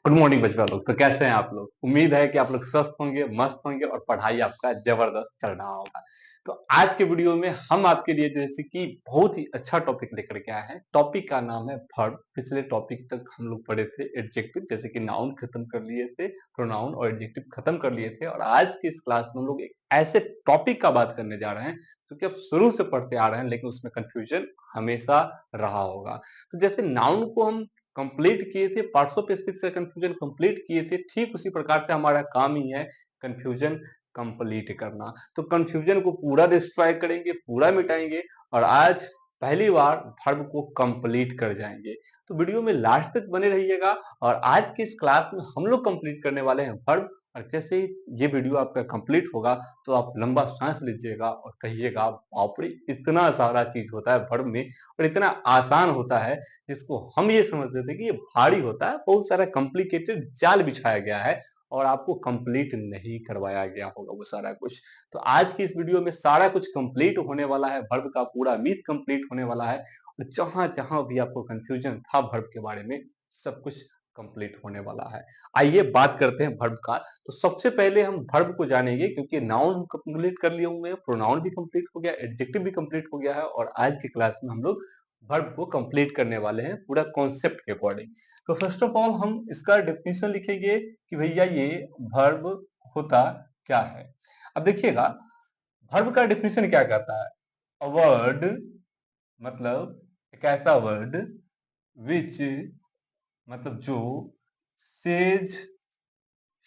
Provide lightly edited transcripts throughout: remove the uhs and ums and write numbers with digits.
Good morning बच्चा लोग। तो कैसे हैं आप लोग? उम्मीद है कि आप लोग स्वस्थ होंगे, मस्त होंगे और पढ़ाई आपका जबरदस्त चल रहा होगा। तो आज के वीडियो में हम आपके लिए जैसे कि बहुत ही अच्छा टॉपिक लेकर के आए हैं। टॉपिक का नाम है वर्ब। पिछले टॉपिक तक हम लोग पढ़े थे एडजेक्टिव, जैसे कि नाउन खत्म कर लिए थे, प्रोनाउन और एडजेक्टिव खत्म कर लिए थे। और आज की इस क्लास में हम लोग एक ऐसे टॉपिक का बात करने जा रहे हैं क्योंकि आप शुरू से पढ़ते आ रहे हैं, लेकिन उसमें कंफ्यूजन हमेशा रहा होगा। तो जैसे नाउन को हम कंप्लीट किए थे, पार्ट्स ऑफ स्पीच से कंफ्यूजन कंप्लीट किए थे, ठीक उसी प्रकार से हमारा काम ही है कंफ्यूजन कंप्लीट करना। तो कंफ्यूजन को पूरा डिस्ट्रॉय करेंगे, पूरा मिटाएंगे और आज पहली बार वर्ब को कंप्लीट कर जाएंगे। तो वीडियो में लास्ट तक बने रहिएगा और आज की इस क्लास में हम लोग कंप्लीट करने वाले हैं वर्ब। और जैसे ही ये वीडियो आपका कंप्लीट होगा तो आप लंबा सांस लीजिएगा और कहिएगा बाप रे, इतना सारा चीज होता है वर्ब में और इतना आसान होता है जिसको हम ये समझते थे कि ये भारी होता है, बहुत सारा कॉम्प्लिकेटेड जाल बिछाया गया है और आपको कंप्लीट नहीं करवाया गया होगा वो सारा कुछ। तो आज की इस वीडियो में सारा कुछ कंप्लीट होने वाला है, वर्ब का पूरा मीट कंप्लीट होने वाला है और जहां जहां भी आपको कंफ्यूजन था वर्ब के बारे में, सब कुछ कंप्लीट होने वाला है। आइए बात करते हैं वर्ब का। तो सबसे पहले हम वर्ब को जानेंगे क्योंकि नाउन कंप्लीट कर लिए हुए हैं, प्रोनाउन भी कंप्लीट हो गया, एडजेक्टिव भी कंप्लीट हो गया है और आज की क्लास में हम लोग वर्ब को कंप्लीट करने वाले हैं पूरा कॉन्सेप्ट के अकॉर्डिंग। तो फर्स्ट ऑफ ऑल हम इसका डेफिनेशन लिखेंगे कि भैया ये वर्ब होता क्या है। अब देखिएगा वर्ब का डेफिनेशन क्या कहता है। अ वर्ड मतलब एक ऐसा वर्ड विच मतलब जो says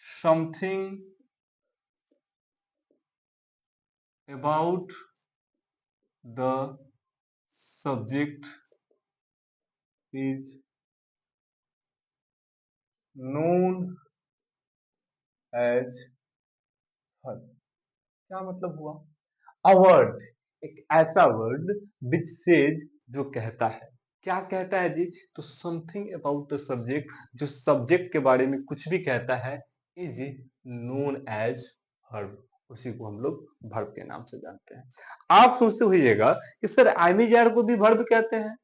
something about the subject is known as verb. क्या मतलब हुआ? अ वर्ड एक ऐसा वर्ड विच सेज जो कहता है। क्या कहता है जी? तो समथिंग अबाउट द सब्जेक्ट, जो सब्जेक्ट के बारे में कुछ भी कहता है, इज नोन एज वर्ब। उसी को हम लोग वर्ब के नाम से जानते हैं। आप सोचते होइएगा कि सर आइमीजार को भी वर्ब कहते हैं।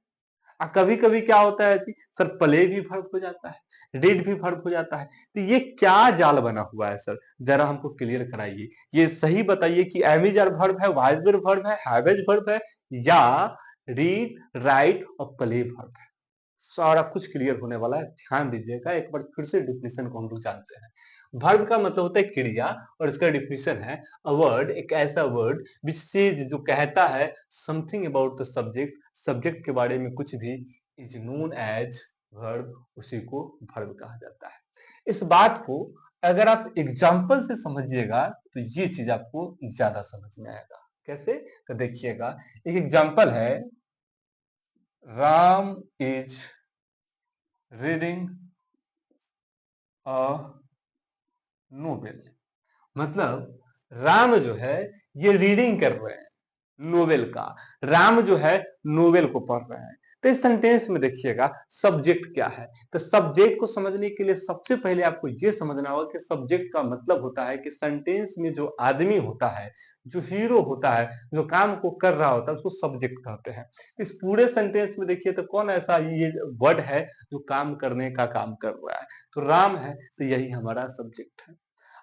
कभी कभी क्या होता है कि सर प्ले भी वर्ब हो जाता है, रीड भी वर्ब हो जाता है। तो ये क्या जाल बना हुआ है सर, जरा हमको क्लियर कराइए। ये सही बताइए कि एमिज वर्ब है, वाइज वर्ब है, हैवेज वर्ब है या रीड राइट और प्ले वर्ब है। सारा कुछ क्लियर होने वाला है, ध्यान दीजिएगा। एक बार फिर से डिफिनेशन को हम लोग जानते हैं। वर्ब का मतलब होता है क्रिया और इसका डिफिनेशन है अ वर्ड एक ऐसा वर्ड विच सेज जो कहता है something about the subject, subject के बारे में कुछ भी, इज नोन एज वर्ब, उसी को वर्ब कहा जाता है। इस बात को अगर आप एग्जाम्पल से समझिएगा तो ये चीज आपको ज्यादा समझ में आएगा। कैसे? तो देखिएगा, एक एग्जाम्पल है, Ram is reading a novel. मतलब राम जो है ये रीडिंग कर रहे हैं नोवेल का। राम जो है नोवेल को पढ़ रहे हैं। तो इस सेंटेंस में देखिएगा सब्जेक्ट क्या है। तो सब्जेक्ट को समझने के लिए सबसे पहले आपको यह समझना होगा कि सब्जेक्ट का मतलब होता है कि सेंटेंस में जो आदमी होता है, जो हीरो होता है, जो काम को कर रहा होता है, उसको सब्जेक्ट कहते हैं। इस पूरे सेंटेंस में देखिए तो कौन ऐसा ये वर्ड है जो काम करने का काम कर रहा है? तो राम है, तो यही हमारा सब्जेक्ट है।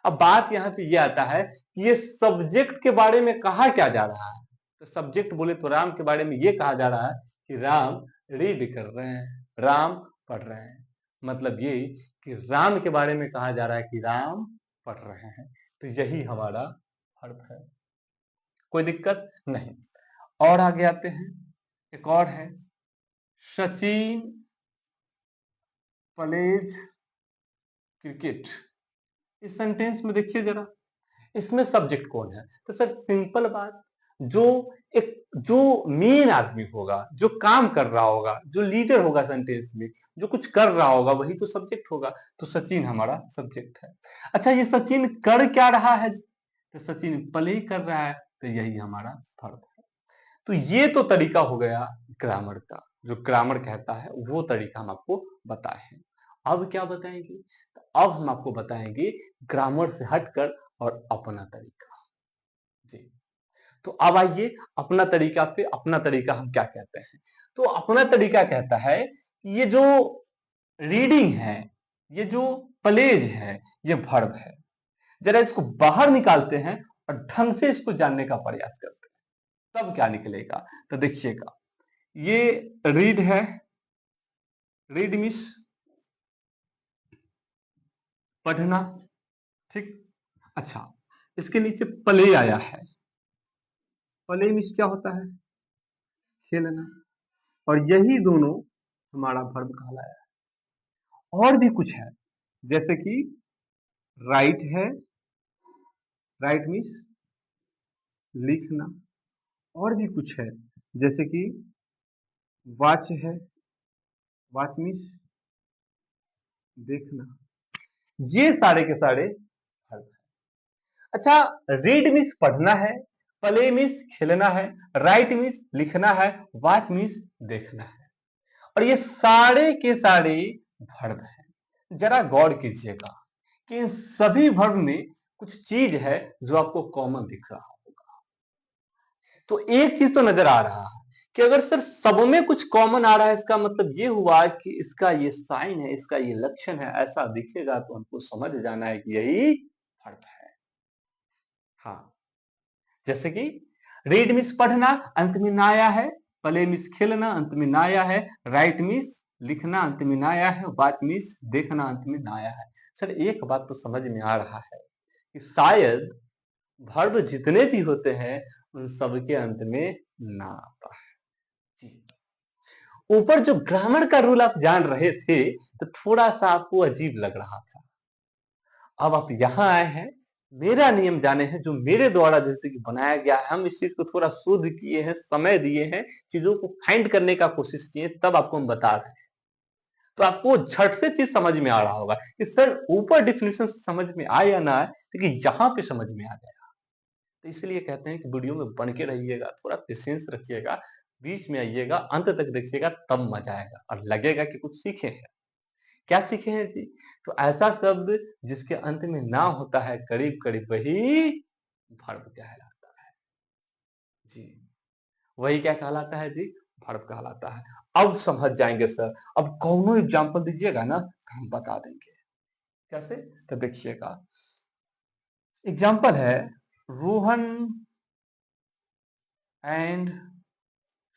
अब बात यहां पे ये आता है कि ये सब्जेक्ट के बारे में कहा क्या जा रहा है। तो सब्जेक्ट बोले तो राम के बारे में ये कहा जा रहा है कि राम रीड कर रहे हैं, राम पढ़ रहे हैं। मतलब ये कि राम के बारे में कहा जा रहा है कि राम पढ़ रहे हैं। तो यही हमारा अर्थ है, कोई दिक्कत नहीं। और आगे आते हैं, एक और है, सचिन प्लेज क्रिकेट। इस सेंटेंस में देखिए जरा, इसमें सब्जेक्ट कौन है? तो सर सिंपल बात, जो एक जो मेन आदमी होगा, जो काम कर रहा होगा, जो लीडर होगा सेंटेंस में, जो कुछ कर रहा होगा, वही तो सब्जेक्ट होगा। तो सचिन हमारा सब्जेक्ट है। अच्छा, ये सचिन कर क्या रहा है? तो सचिन प्ले कर रहा है, तो यही हमारा फर्क है। तो ये तो तरीका हो गया ग्रामर का, जो ग्रामर कहता है वो तरीका हम आपको बताए हैं। अब क्या बताएंगे? तो अब हम आपको बताएंगे ग्रामर से हटकर और अपना तरीका। जी, तो अब आइए अपना तरीका पे। अपना तरीका हम क्या कहते हैं? तो अपना तरीका कहता है कि ये जो रीडिंग है, ये जो प्लेज है ये वर्ब है। जरा इसको बाहर निकालते हैं और ढंग से इसको जानने का प्रयास करते हैं, तब क्या निकलेगा। तो देखिएगा, ये रीड है, रीड मीन्स पढ़ना, ठीक। अच्छा, इसके नीचे प्ले आया है, प्ले मीन्स क्या होता है, खेलना, और यही दोनों हमारा वर्ब कहलाया है। और भी कुछ है, जैसे कि राइट है, राइट मीन्स लिखना। और भी कुछ है, जैसे कि वॉच है, वॉच मीन्स देखना। ये सारे के सारे वर्ब। अच्छा, रीड मीन्स पढ़ना है, प्ले मीन्स खेलना है, राइट मीन्स लिखना है, वॉच मीन्स देखना है, और ये सारे के सारे वर्ब हैं। जरा गौर कीजिएगा कि इन सभी वर्ब में कुछ चीज है जो आपको कॉमन दिख रहा होगा। तो एक चीज तो नजर आ रहा है कि अगर सर सब में कुछ कॉमन आ रहा है, इसका मतलब ये हुआ कि इसका ये साइन है, इसका ये लक्षण है, ऐसा दिखेगा तो हमको समझ जाना है कि यही वर्ब है। हाँ, जैसे कि रीड मीन्स पढ़ना, अंत में ना आया है, प्ले मीन्स खेलना, अंत में ना आया है, राइट मीन्स लिखना, अंत में ना आया है, वॉच मीन्स देखना, अंत में ना आया है। सर एक बात तो समझ में आ रहा है कि शायद वर्ब जितने भी होते हैं उन सबके अंत में ना आता है। जी, ऊपर जो ग्रामर का रूल आप जान रहे थे तो थोड़ा सा आपको अजीब लग रहा था। अब आप यहां आए हैं, मेरा नियम जाने हैं जो मेरे द्वारा जैसे कि बनाया गया है, हम इस चीज को थोड़ा शोध किए हैं, समय दिए हैं, चीजों को फाइंड करने का कोशिश किए, तब आपको हम बता रहे हैं। तो आपको झट से चीज समझ में आ रहा होगा कि सर ऊपर डिफिनेशन समझ में आए या ना आए, लेकिन यहाँ पे समझ में आ गया। तो इसलिए कहते हैं कि वीडियो में बन के रहिएगा, थोड़ा पेशेंस रखिएगा, बीच में आइएगा, अंत तक देखिएगा, तब मजा आएगा और लगेगा कि कुछ सीखे हैं। क्या सीखे हैं जी? तो ऐसा शब्द जिसके अंत में ना होता है, करीब करीब वही वर्ब कहलाता है। जी, वही क्या कहलाता है जी? वर्ब कहलाता है। अब समझ जाएंगे सर, अब कौनो एग्जांपल दीजिएगा ना तो हम बता देंगे कैसे। तो देखिएगा, एग्जांपल है, Rohan and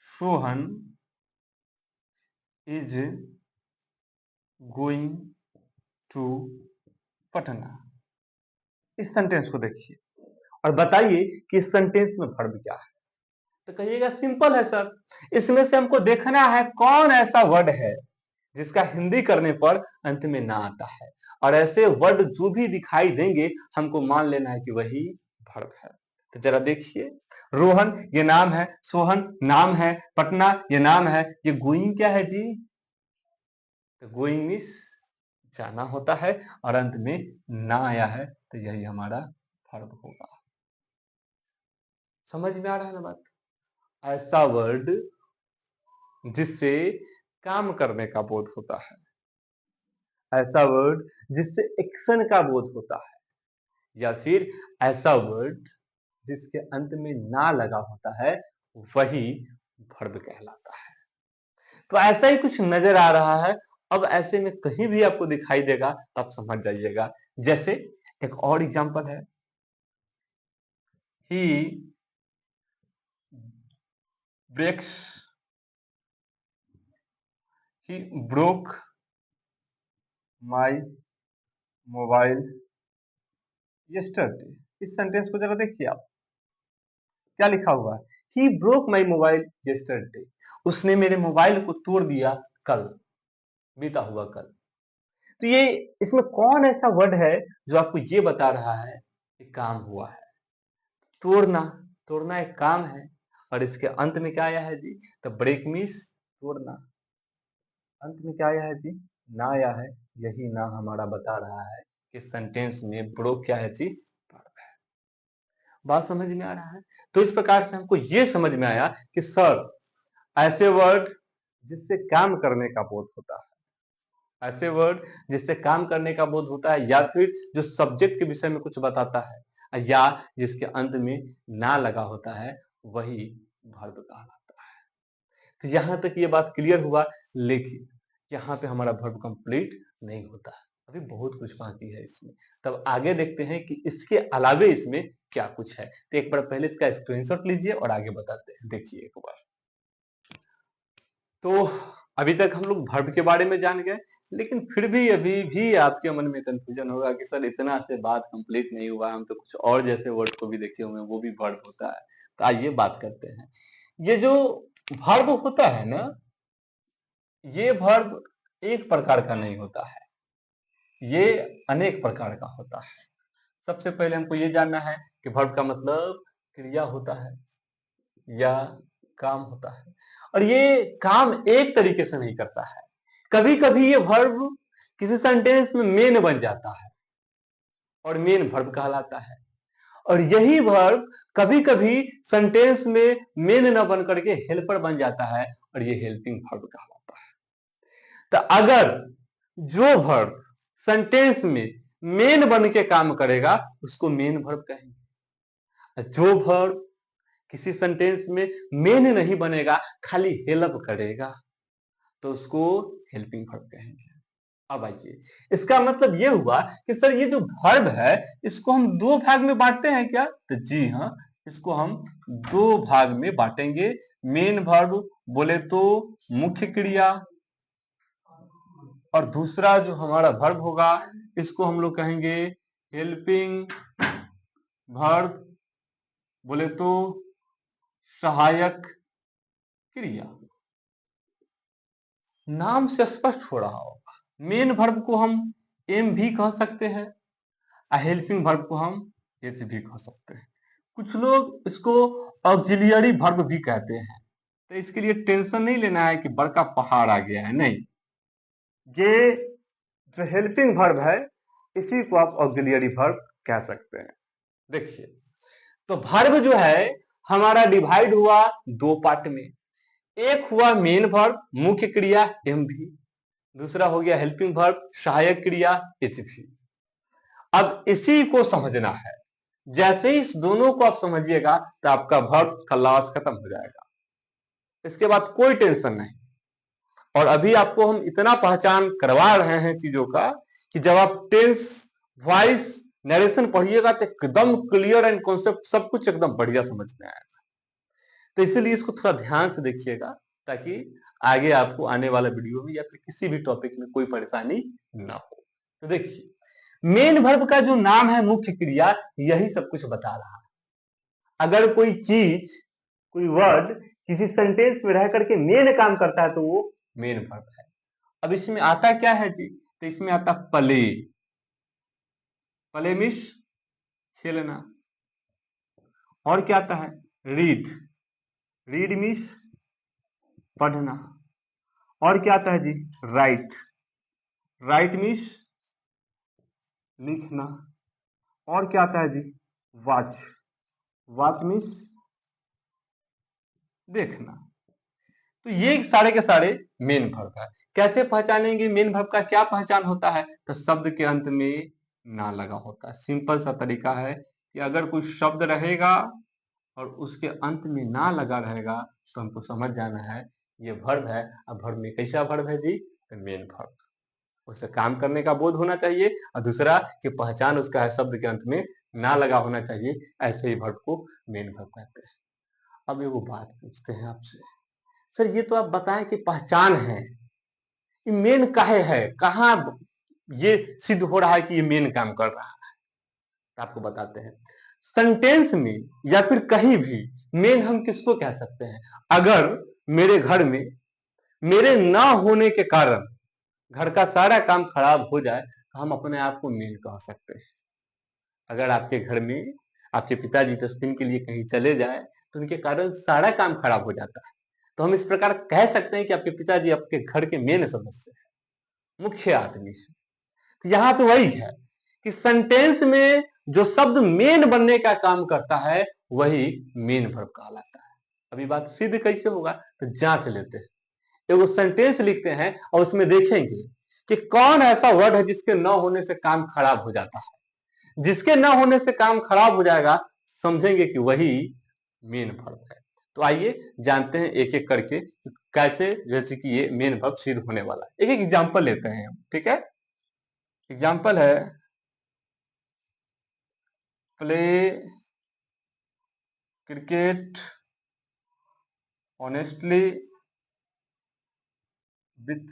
Sohan is going to Patna. इस सेंटेंस को देखिए और बताइए कि इस सेंटेंस में वर्ब क्या है। तो कहिएगा सिंपल है सर, इसमें से हमको देखना है कौन ऐसा वर्ड है जिसका हिंदी करने पर अंत में ना आता है, और ऐसे वर्ड जो भी दिखाई देंगे हमको मान लेना है कि वही वर्ब है। तो जरा देखिए, रोहन ये नाम है, सोहन नाम है, पटना ये नाम है, ये गोइंग क्या है जी? तो गोइंग मीन्स जाना होता है, और अंत में ना आया है तो यही हमारा वर्ब होगा। समझ में आ रहा है ना बात? ऐसा वर्ड जिससे काम करने का बोध होता है, ऐसा वर्ड जिससे एक्शन का बोध होता है, या फिर ऐसा वर्ड जिसके अंत में ना लगा होता है, वही वर्ब कहलाता है। तो ऐसा ही कुछ नजर आ रहा है। अब ऐसे में कहीं भी आपको दिखाई देगा तो आप समझ जाइएगा। जैसे एक और एग्जांपल है, he breaks he broke my mobile yesterday. इस सेंटेंस को जरा देखिए आप, क्या लिखा हुआ है? He broke my mobile yesterday, उसने मेरे मोबाइल को तोड़ दिया कल, बीता हुआ कल। तो ये इसमें कौन ऐसा वर्ड है जो आपको ये बता रहा है कि काम हुआ है? तोड़ना, तोड़ना एक काम है, और इसके अंत में क्या आया है जी? तो ब्रेक मीन्स तोड़ना, अंत में क्या आया है जी? ना आया है। यही ना हमारा बता रहा है कि सेंटेंस में ब्रोक क्या है जी? बात समझ में आ रहा है? तो इस प्रकार से हमको ये समझ में आया कि सर ऐसे वर्ड जिससे काम करने का बोध होता है, ऐसे वर्ड जिससे काम करने का बोध होता है, या फिर जो सब्जेक्ट के विषय में कुछ बताता है, या जिसके अंत में ना लगा होता है, वही वर्ब कहलाता है। तो यहां तक ये बात क्लियर हुआ, लेकिन यहाँ पे हमारा वर्ब कंप्लीट नहीं होता है। अभी बहुत कुछ बाकी है इसमें। तब आगे देखते हैं कि इसके अलावे इसमें क्या कुछ है। तो एक बार पहले इसका स्क्रीनशॉट लीजिए और आगे बताते हैं। देखिए एक बार। तो अभी तक हम लोग वर्ब के बारे में जान गए, लेकिन फिर भी अभी भी आपके मन में कंफ्यूजन होगा कि सर इतना से बात कंप्लीट नहीं हुआ, हम तो कुछ और जैसे वर्ड को भी देखे हुए हैं, वो भी वर्ब होता है। तो आइए बात करते हैं। ये जो वर्ब होता है ना, ये वर्ब एक प्रकार का नहीं होता है, ये अनेक प्रकार का होता है। सबसे पहले हमको ये जानना है कि वर्ब का मतलब क्रिया होता है या काम होता है, और ये काम एक तरीके से नहीं करता है। कभी कभी ये वर्ब किसी सेंटेंस में मेन बन जाता है और मेन वर्ब कहलाता है, और यही वर्ब कभी कभी सेंटेंस में मेन न बन करके हेल्पर बन जाता है और ये हेल्पिंग वर्ब कहलाता है। तो अगर जो वर्ब सेंटेंस में मेन बन के काम करेगा उसको मेन वर्ब कहेंगे। जो वर्ब किसी सेंटेंस में मेन नहीं बनेगा, खाली हेल्प करेगा, तो उसको हेल्पिंग वर्ब कहेंगे। अब आइए, इसका मतलब ये हुआ कि सर ये जो वर्ब है इसको हम दो भाग में बांटते हैं क्या? तो जी हाँ, इसको हम दो भाग में बांटेंगे। मेन वर्ब बोले तो मुख्य क्रिया, और दूसरा जो हमारा वर्ब होगा इसको हम लोग कहेंगे हेल्पिंग वर्ब, बोले तो सहायक क्रिया। नाम से स्पष्ट हो रहा होगा, मेन वर्ब को हम एम भी कह सकते हैं, हेल्पिंग वर्ब को हम एच भी कह सकते हैं। कुछ लोग इसको ऑक्सिलियरी वर्ब भी कहते हैं। तो इसके लिए टेंशन नहीं लेना है कि बड़का पहाड़ आ गया है, नहीं। ये जो हेल्पिंग वर्ब है इसी को आप ऑक्सिलियरी वर्ब कह सकते हैं। देखिए, तो वर्ब जो है हमारा डिवाइड हुआ दो पार्ट में। एक हुआ मेन वर्ब मुख्य क्रिया एम भी, दूसरा हो गया हेल्पिंग वर्ब सहायक क्रिया एच भी। अब इसी को समझना है। जैसे ही इस दोनों को आप समझिएगा तो आपका वर्ब का लॉस खत्म हो जाएगा, इसके बाद कोई टेंशन नहीं। और अभी आपको हम इतना पहचान करवा रहे हैं चीजों का कि जब आप टेंस वॉइस नरेशन पढ़िएगा तो एकदम क्लियर एंड कॉन्सेप्ट सब कुछ एकदम बढ़िया समझ में आएगा। तो इसीलिए इसको थोड़ा ध्यान से देखिएगा, ताकि आगे आपको आने वाला वीडियो में या फिर किसी भी टॉपिक में कोई परेशानी ना हो। तो देखिए, मेन वर्ब का जो नाम है मुख्य क्रिया, यही सब कुछ बता रहा है। अगर कोई चीज, कोई वर्ड किसी सेंटेंस में रह करके मेन काम करता है तो वो मेन वर्ब है। अब इसमें आता क्या है जी? तो इसमें आता प्ले। प्ले मीन्स खेलना। और क्या आता है? रीड। रीड मीन्स पढ़ना। और क्या आता है जी? राइट। राइट मीन्स लिखना। और क्या आता है जी? वॉच। वॉच मीन्स देखना। तो ये सारे के सारे मेन वर्ब है। कैसे पहचानेंगे मेन वर्ब का क्या पहचान होता है? तो शब्द के अंत में ना लगा होता है। सिंपल सा तरीका है कि अगर कोई शब्द रहेगा और उसके अंत में ना लगा रहेगा तो हमको समझ जाना है ये वर्ब है। अब वर्ब में कैसा वर्ब है जी? तो मेन वर्ब। उसे काम करने का बोध होना चाहिए, और दूसरा कि पहचान उसका है शब्द के अंत में ना लगा होना चाहिए। ऐसे ही वर्ब को मेन वर्ब कहते हैं। अब ये वो बात पूछते हैं आपसे, सर ये तो आप बताएं कि पहचान है, ये मेन काहे है, कहाँ ये सिद्ध हो रहा है कि ये मेन काम कर रहा है? तो आपको बताते हैं। सेंटेंस में या फिर कहीं भी मेन हम किसको कह सकते हैं? अगर मेरे घर में मेरे ना होने के कारण घर का सारा काम खराब हो जाए तो हम अपने आप को मेन कह सकते हैं। अगर आपके घर में आपके पिताजी 10 दिन के लिए कहीं चले जाए तो उनके कारण सारा काम खराब हो जाता है, तो हम इस प्रकार कह सकते हैं कि आपके पिताजी आपके घर के मेन सदस्य हैं, मुख्य आदमी है। तो यहाँ पे वही है कि सेंटेंस में जो शब्द मेन बनने का काम करता है वही मेन वर्ब कहलाता है। अभी बात सिद्ध कैसे होगा? तो जांच लेते हैं। एगो सेंटेंस लिखते हैं और उसमें देखेंगे कि कौन ऐसा वर्ड है जिसके न होने से काम खराब हो जाता है। जिसके न होने से काम खराब हो जाएगा, समझेंगे कि वही मेन वर्ब है। तो आइए जानते हैं एक एक करके कैसे, जैसे कि ये मेन वर्ब सिद्ध होने वाला है। एक एक एग्जांपल लेते हैं हम, ठीक है। एग्जाम्पल है play cricket honestly with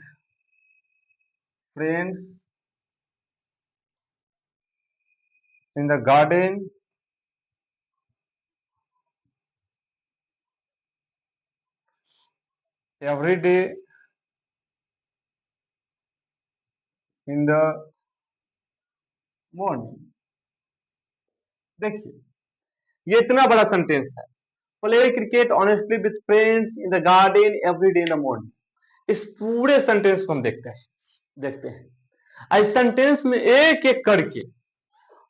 friends in the garden every day in the morning। देखिए, ये इतना बड़ा सेंटेंस है, play cricket honestly with friends in the garden every day in the morning. इस पूरे सेंटेंस को हम देखते हैं इस सेंटेंस में एक एक करके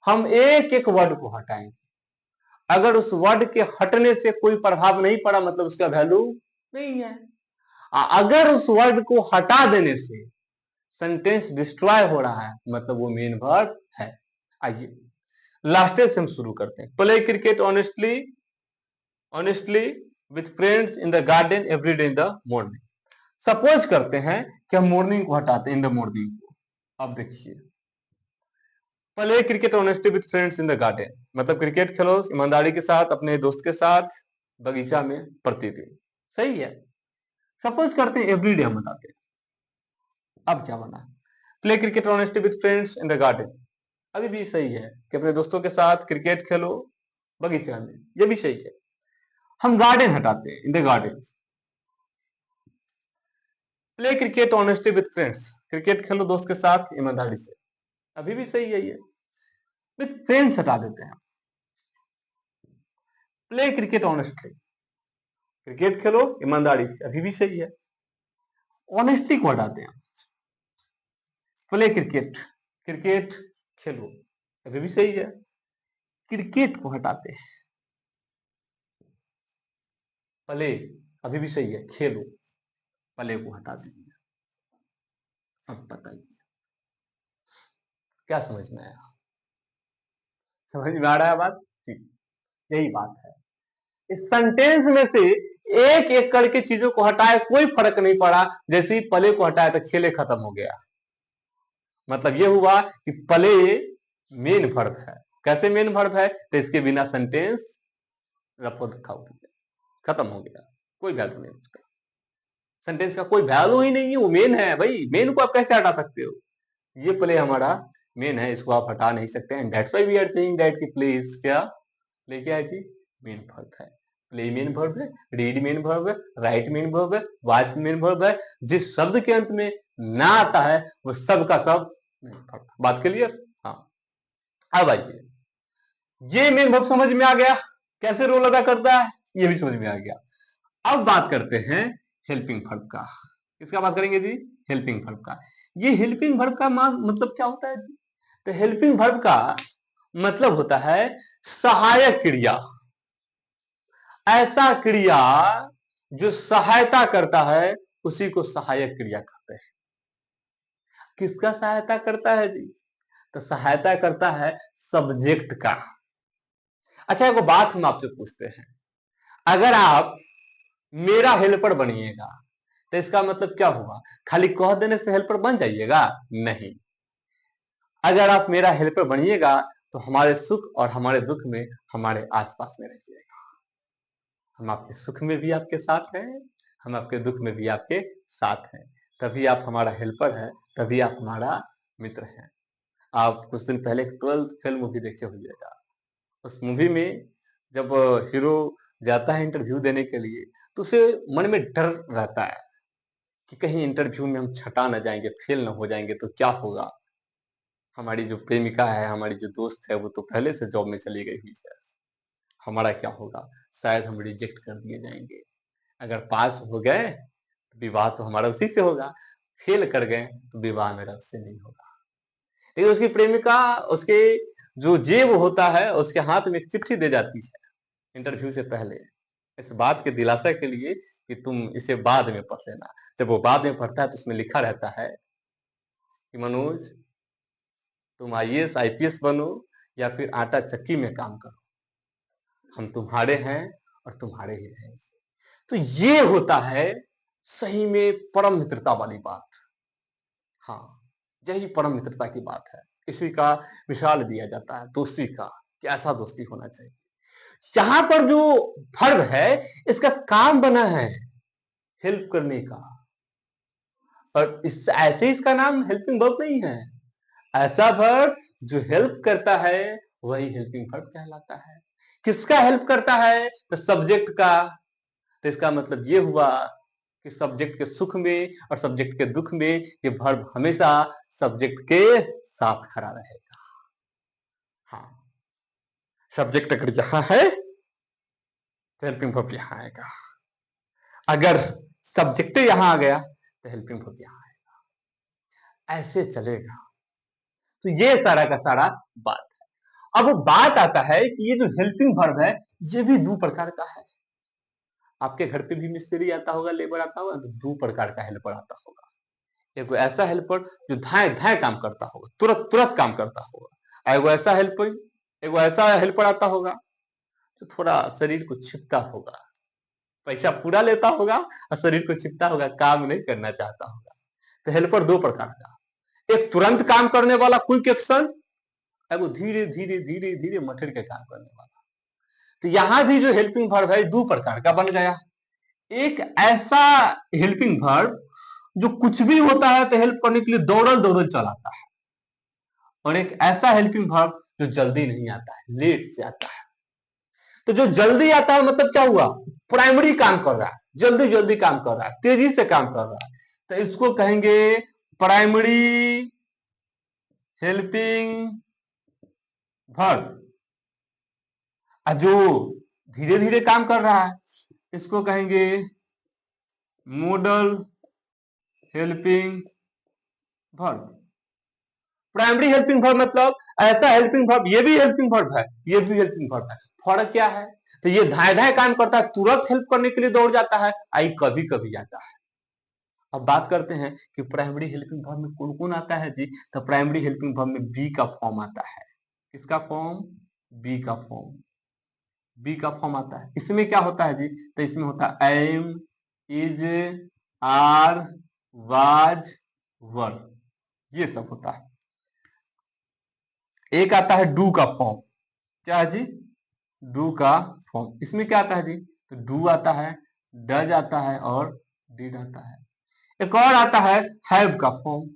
हम एक एक वर्ड को हटाएंगे। अगर उस वर्ड के हटने से कोई प्रभाव नहीं पड़ा मतलब उसका वैल्यू नहीं है। अगर उस वर्ड को हटा देने से सेंटेंस डिस्ट्रॉय हो रहा है मतलब वो मेन वर्ब है। आइए लास्ट से हम शुरू करते हैं। Play cricket honestly with friends in the garden every day in the morning. Suppose करते हैं कि हम मॉर्निंग को हटाते हैं इन द मॉर्निंग को। अब देखिए, play cricket honestly with friends in the garden मतलब क्रिकेट खेलो ईमानदारी के साथ अपने दोस्त के साथ बगीचा में प्रतिदिन। सही है। सपोज करते हैं एवरी डे हम बताते हैं। अब क्या बना, play cricket honestly with friends in the garden, अभी भी सही है कि अपने दोस्तों के साथ क्रिकेट खेलो बगीचा में, ये भी सही है। हम गार्डन हटाते हैं in the garden. Play cricket honestly with friends, cricket खेलो दोस्त के साथ ईमानदारी से, अभी भी सही है ये। विथ फ्रेंड्स हटा देते हैं। प्ले क्रिकेट ऑनेस्टली, क्रिकेट खेलो ईमानदारी से, अभी भी सही है। ऑनेस्टी को हटाते हैं। प्ले क्रिकेट, क्रिकेट खेलो, अभी भी सही है। क्रिकेट को हटाते हैं। प्ले, अभी भी सही है। खेलो, प्ले को हटा देंगे। अब बताइए क्या समझ में आया? समझ में आ रहा है बात? ठीक, यही बात है। इस सेंटेंस में से एक एक करके चीजों को हटाए कोई फर्क नहीं पड़ा। जैसे ही प्ले को हटाया तो खेले खत्म हो गया। मतलब ये हुआ कि प्ले मेन वर्ब है। कैसे मेन वर्ब है? तो इसके बिना सेंटेंस रफो दफा हो गया, खत्म हो गया, कोई वैल्यू नहीं उसका। सेंटेंस का कोई वैल्यू ही नहीं है, वो मेन है भाई। मेन को आप कैसे हटा सकते हो? ये प्ले हमारा मेन है, इसको आप हटा नहीं सकते हैं। That's why we are saying that कि प्ले इज क्या? प्ले क्या है जी? मेन वर्ब है। प्ले मेन वर्ब है, रीड मेन वर्ब है, राइट मेन वर्ब है, वॉच मेन वर्ब है। जिस शब्द के अंत में ना आता है वो सब का सब मेन वर्ब। बात क्लियर? हाँ। अब आइए, ये मेन वर्ब समझ में आ गया कैसे रोल अदा करता है, ये भी समझ में आ गया। अब बात करते हैं हेल्पिंग वर्ब का। किसका बात करेंगे जी? हेल्पिंग वर्ब का। ये हेल्पिंग वर्ब का मतलब क्या होता है जी? तो हेल्पिंग वर्ब का मतलब होता है सहायक क्रिया। ऐसा क्रिया जो सहायता करता है उसी को सहायक क्रिया कहते हैं। किसका सहायता करता है जी? तो सहायता करता है सब्जेक्ट का। अच्छा एक बात हम आपसे पूछते हैं, अगर आप मेरा हेल्पर बनिएगा तो इसका मतलब क्या हुआ? खाली कह देने से हेल्पर बन जाइएगा? नहीं। अगर आप मेरा हेल्पर बनिएगा तो हमारे सुख और हमारे दुख में हमारे आसपास में रहिएगा। हम आपके सुख में भी आपके साथ हैं, हम आपके दुख में भी आपके साथ हैं। तभी आप हमारा हेल्पर है, तभी आप हमारा मित्र हैं। आप कुछ दिन पहले 12th फेल मूवी देखे होइएगा। उस मूवी में जब हीरो जाता है इंटरव्यू देने के लिए तो उसे मन में डर रहता है कि कहीं इंटरव्यू में हम छटा ना जाएंगे, फेल ना हो जाएंगे तो क्या होगा। हमारी जो प्रेमिका है, हमारी जो दोस्त है वो तो पहले से जॉब में चली गई हुई है, हमारा क्या होगा? शायद हम रिजेक्ट कर दिए जाएंगे। अगर पास हो गए तो विवाह तो हमारा उसी से होगा, फेल कर गए तो विवाह मेरा उससे नहीं होगा। लेकिन उसकी प्रेमिका उसके जो जेब होता है उसके हाथ में एक चिट्ठी दे जाती है इंटरव्यू से पहले, इस बात के दिलासा के लिए कि तुम इसे बाद में पढ़ लेना। जब वो बाद में पढ़ता है तो उसमें लिखा रहता है कि मनोज तुम आईएएस आईपीएस बनो या फिर आटा चक्की में काम करो, हम तुम्हारे हैं और तुम्हारे ही रहेंगे। तो ये होता है सही में परम मित्रता वाली बात। हाँ, यही परम मित्रता की बात है। इसी का मिसाल दिया जाता है दोस्ती का, कि ऐसा दोस्ती होना चाहिए। यहां पर जो वर्ब है, इसका काम बना है हेल्प करने का, और इस ऐसे इसका नाम हेल्पिंग वर्ब नहीं है। ऐसा वर्ब जो हेल्प करता है वही हेल्पिंग वर्ब कहलाता है। किसका हेल्प करता है? तो सब्जेक्ट का। तो इसका मतलब ये हुआ कि सब्जेक्ट के सुख में और सब्जेक्ट के दुख में ये वर्ब हमेशा सब्जेक्ट के साथ खड़ा रहेगा। हाँ, सब्जेक्ट अगर यहां है तो हेल्पिंग वर्ब यहां आएगा, अगर सब्जेक्ट यहां आ गया तो हेल्पिंग वर्ब यहां आएगा। ऐसे चलेगा। तो ये सारा का सारा बात है। अब बात आता है कि ये जो हेल्पिंग वर्ब है, ये भी दो प्रकार का है। आपके घर पे भी मिस्त्री आता होगा, लेबर आता होगा, तो दो प्रकार का हेल्पर आता होगा। एक ऐसा हेल्पर जो धाए धाए काम करता होगा, तुरंत तुरंत काम करता होगा, और एगो ऐसा हेल्पर आता होगा जो थोड़ा शरीर को छिपता होगा, पैसा पूरा लेता होगा और शरीर को छिपता होगा, काम नहीं करना चाहता होगा। तो हेल्पर दो प्रकार का, एक तुरंत काम करने वाला क्विक एक्शन, एगो धीरे धीरे धीरे धीरे मठर के काम करने वाला। तो यहां भी जो हेल्पिंग वर्ब है दो प्रकार का बन गया। एक ऐसा हेल्पिंग वर्ब जो कुछ भी होता है तो हेल्प करने के लिए दौड़ल दौड़ल चलाता है, और एक ऐसा हेल्पिंग वर्ब जो जल्दी नहीं आता है, लेट से आता है। तो जो जल्दी आता है मतलब क्या हुआ? प्राइमरी काम कर रहा है, जल्दी जल्दी काम कर रहा है, तेजी से काम कर रहा है, तो इसको कहेंगे प्राइमरी हेल्पिंग वर्ब। जो धीरे धीरे काम कर रहा है इसको कहेंगे model helping verb. Primary helping verb मतलब ऐसा हेल्पिंग वर्ब, ये भी हेल्पिंग वर्ब है, ये भी हेल्पिंग वर्ब है। फर्क क्या है? तो ये धाए धाए काम करता है, तुरंत हेल्प करने के लिए दौड़ जाता है, आई कभी कभी आता है। अब बात करते हैं कि प्राइमरी हेल्पिंग वर्ब में कौन कौन आता है जी। तो प्राइमरी हेल्पिंग वर्ब में बी का फॉर्म आता है। किसका फॉर्म? बी का फॉर्म। बी का फॉर्म आता है। इसमें क्या होता है जी? तो इसमें होता है एम, इज, आर, वाज, वर, ये सब होता है। एक आता है डू का फॉर्म। क्या है जी? डू का फॉर्म। इसमें क्या आता है जी? तो डू आता है, डज आता है और डिड आता है। एक और आता है हैव का फॉर्म।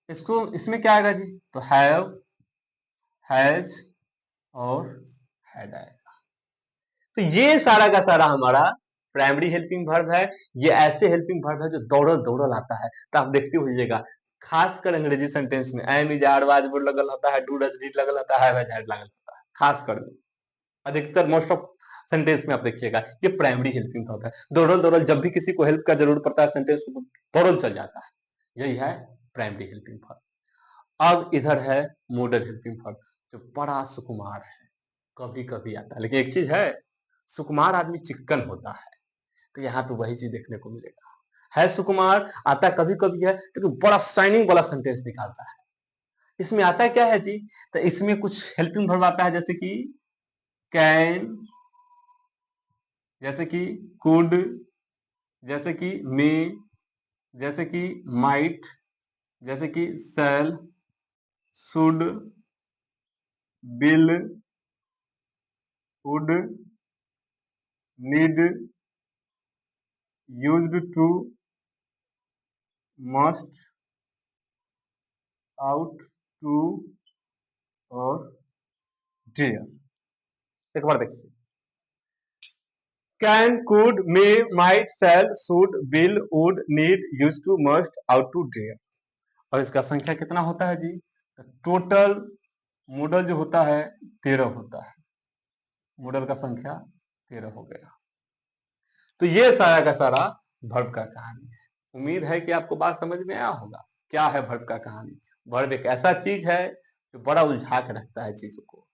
इसको इसमें क्या आएगा जी? तो हैव, हैज और हैड आएगा। तो ये सारा का सारा हमारा प्राइमरी हेल्पिंग वर्ब है। ये ऐसे हेल्पिंग वर्ब है जो दौड़ल दौड़ल आता है। तो आप देखते होइएगा, खासकर अंग्रेजी सेंटेंस में am, is, are, was, would लगल होता है, डू, डज, डिड लगल होता है, हैव, हैड लगल होता है। खासकर अधिकतर मोस्ट ऑफ सेंटेंस में आप देखिएगा ये प्राइमरी हेल्पिंग वर्ब है। दौड़ल दौड़ल जब भी किसी को हेल्प का जरूरत पड़ता है सेंटेंस दौड़ल चल जाता है, यही है प्राइमरी हेल्पिंग वर्ब। अब इधर है मॉडल हेल्पिंग वर्ब, जो बड़ा सुकुमार है, कभी कभी आता है। लेकिन एक चीज है, सुकुमार आदमी चिक्कन होता है, तो यहाँ पे वही चीज देखने को मिलेगा। है सुकुमार, आता कभी कभी है, लेकिन बड़ा शाइनिंग वाला सेंटेंस निकालता है। इसमें आता क्या है जी? तो इसमें कुछ हेल्पिंग वर्ब आता है, जैसे कि कैन, जैसे कि कुड, जैसे कि मे, जैसे कि माइट, जैसे कि shall, should, will, would, need, used to, must, ought to और डियर। एक बार देखिए, can, could, may, might, shall, should, will, would, need, used to, must, ought to, dare. और इसका संख्या कितना होता है जी? टोटल मॉडल जो होता है 13 होता है। मॉडल का संख्या 13 हो गया। तो ये सारा का सारा वर्ब का कहानी है। उम्मीद है कि आपको बात समझ में आया होगा। क्या है वर्ब का कहानी? वर्ब एक ऐसा चीज है जो बड़ा उलझा के रखता है चीजों को,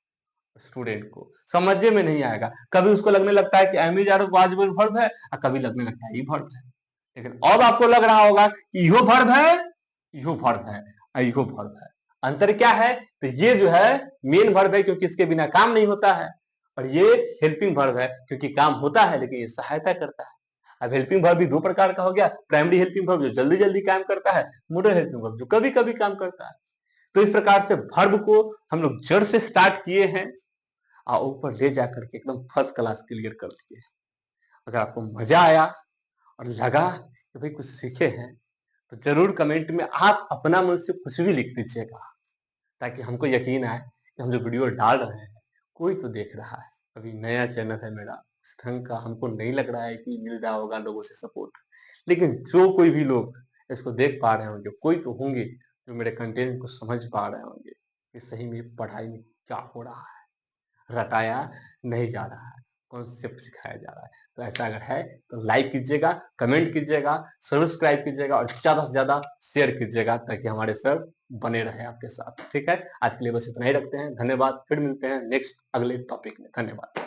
स्टूडेंट को समझने में नहीं आएगा। कभी उसको लगने लगता है कि एम, आर, वाज वर्ब है, और कभी लगने लगता है ये वर्ब है। लेकिन अब आपको लग रहा होगा कि यो वर्ब है, यो वर्ब है, यो वर्ब है। अंतर क्या है? तो ये जो है मेन वर्ब है, क्योंकि इसके बिना काम नहीं होता है, और ये हेल्पिंग वर्ब है क्योंकि काम होता है लेकिन ये सहायता करता है। अब हेल्पिंग वर्ब भी दो प्रकार का हो गया, प्राइमरी हेल्पिंग वर्ब जो जल्दी जल्दी काम करता है, मोडल हेल्पिंग वर्ब जो कभी कभी काम करता है। तो इस प्रकार से वर्ब को हम लोग जड़ से स्टार्ट किए हैं और ऊपर ले जाकर के एकदम फर्स्ट क्लास क्लियर कर दिए। अगर आपको मजा आया और लगा कि भाई कुछ सीखे हैं, तो जरूर कमेंट में आप अपना मन से कुछ भी लिख दीजिएगा, ताकि हमको यकीन आए कि हम जो वीडियो डाल रहे हैं कोई तो देख रहा है। अभी नया चैनल है मेरा, इस ढंग का हमको नहीं लग रहा है कि मिल रहा होगा लोगों से सपोर्ट, लेकिन जो कोई भी लोग इसको देख पा रहे होंगे, कोई तो होंगे जो मेरे कंटेंट को समझ पा रहे होंगे कि सही में पढ़ाई में क्या हो रहा है, रटाया नहीं जा रहा है, कॉन्सेप्ट सिखाया जा रहा है। तो ऐसा अगर है तो लाइक कीजिएगा, कमेंट कीजिएगा, सब्सक्राइब कीजिएगा और ज्यादा से ज्यादा शेयर कीजिएगा, ताकि हमारे सर बने रहे आपके साथ। ठीक है, आज के लिए बस इतना ही रखते हैं। धन्यवाद, फिर मिलते हैं नेक्स्ट अगले टॉपिक में। धन्यवाद।